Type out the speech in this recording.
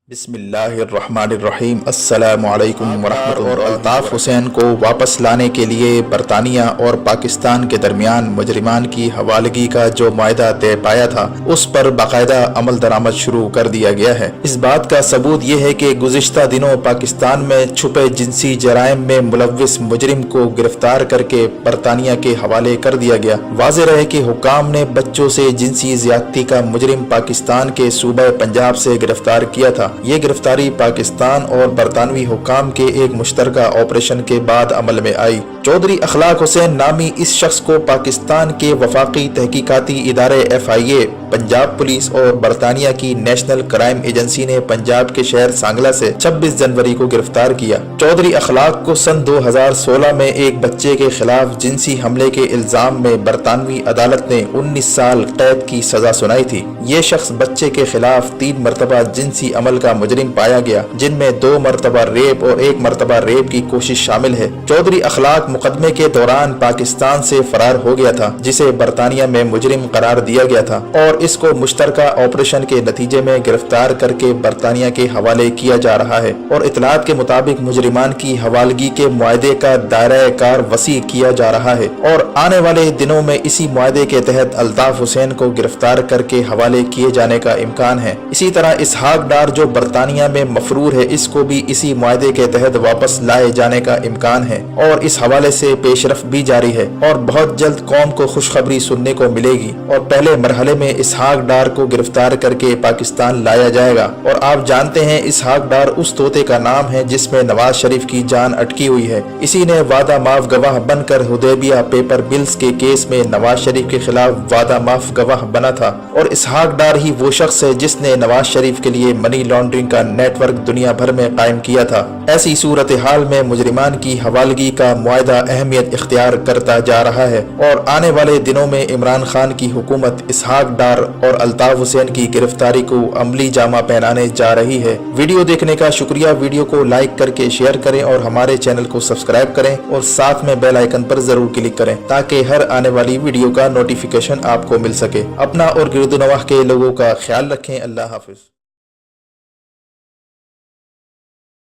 بسم اللہ الرحمن الرحیم۔ السلام علیکم ورحمۃ اللہ۔ اور الطاف حسین کو واپس لانے کے لیے برطانیہ اور پاکستان کے درمیان مجرمان کی حوالگی کا جو معاہدہ طے پایا تھا اس پر باقاعدہ عمل درآمد شروع کر دیا گیا ہے۔ اس بات کا ثبوت یہ ہے کہ گزشتہ دنوں پاکستان میں چھپے جنسی جرائم میں ملوث مجرم کو گرفتار کر کے برطانیہ کے حوالے کر دیا گیا۔ واضح رہے کہ حکام نے بچوں سے جنسی زیادتی کا مجرم پاکستان کے صوبہ پنجاب سے گرفتار کیا تھا۔ یہ گرفتاری پاکستان اور برطانوی حکام کے ایک مشترکہ آپریشن کے بعد عمل میں آئی۔ چودھری اخلاق حسین نامی اس شخص کو پاکستان کے وفاقی تحقیقاتی ادارے FIA، پنجاب پولیس اور برطانیہ کی نیشنل کرائم ایجنسی نے پنجاب کے شہر سانگلہ سے 26 جنوری کو گرفتار کیا۔ چودھری اخلاق کو سن 2016 میں ایک بچے کے خلاف جنسی حملے کے الزام میں برطانوی عدالت نے 19 سال قید کی سزا سنائی تھی۔ یہ شخص بچے کے خلاف 3 مرتبہ جنسی عمل کا مجرم پایا گیا، جن میں 2 مرتبہ ریپ اور 1 مرتبہ ریپ کی کوشش شامل ہے۔ چودھری اخلاق مقدمے کے دوران پاکستان سے فرار ہو گیا تھا، جسے برطانیہ میں مجرم قرار دیا گیا تھا اور اس کو مشترکہ آپریشن کے نتیجے میں گرفتار کر کے برطانیہ کے حوالے کیا جا رہا ہے، اور اطلاعات کے مطابق مجرمان کی حوالگی کے معاہدے کا دائرہ کار وسیع کیا جا رہا ہے، اور آنے والے دنوں میں اسی معاہدے کے تحت الطاف حسین کو گرفتار کر کے حوالے کیے جانے کا امکان ہے۔ اسی طرح اسحاق ڈار جو برطانیہ میں مفرور ہے، اس کو بھی اسی معاہدے کے تحت واپس لائے جانے کا امکان ہے، اور اس حوالے سے پیش رفت بھی جاری ہے، اور بہت جلد قوم کو خوشخبری سننے کو ملے گی، اور پہلے مرحلے میں اسحاق ڈار کو گرفتار کر کے پاکستان لایا جائے گا۔ اور آپ جانتے ہیں اسحاق ڈار اس طوطے کا نام ہے جس میں نواز شریف کی جان اٹکی ہوئی ہے۔ اسی نے وعدہ معاف گواہ بن کر حدیبیہ پیپر ملز کے کیس میں نواز شریف کے خلاف وعدہ معاف گواہ بنا تھا، اور اسحاق ڈار ہی وہ شخص ہے جس نے نواز شریف کے لیے منی لانڈرنگ کا نیٹ ورک دنیا بھر میں قائم کیا تھا۔ ایسی صورتحال میں مجرمان کی حوالگی کا معاہدہ اہمیت اختیار کرتا جا رہا ہے، اور آنے والے دنوں میں عمران خان کی حکومت اسحاق ڈار اور الطاف حسین کی گرفتاری کو عملی جامہ پہنانے جا رہی ہے۔ ویڈیو دیکھنے کا شکریہ۔ ویڈیو کو لائک کر کے شیئر کریں اور ہمارے چینل کو سبسکرائب کریں، اور ساتھ میں بیل آئیکن پر ضرور کلک کریں تاکہ ہر آنے والی ویڈیو کا نوٹیفیکیشن آپ کو مل سکے۔ اپنا اور گرد و نواح کے لوگوں کا خیال رکھیں۔ اللہ حافظ۔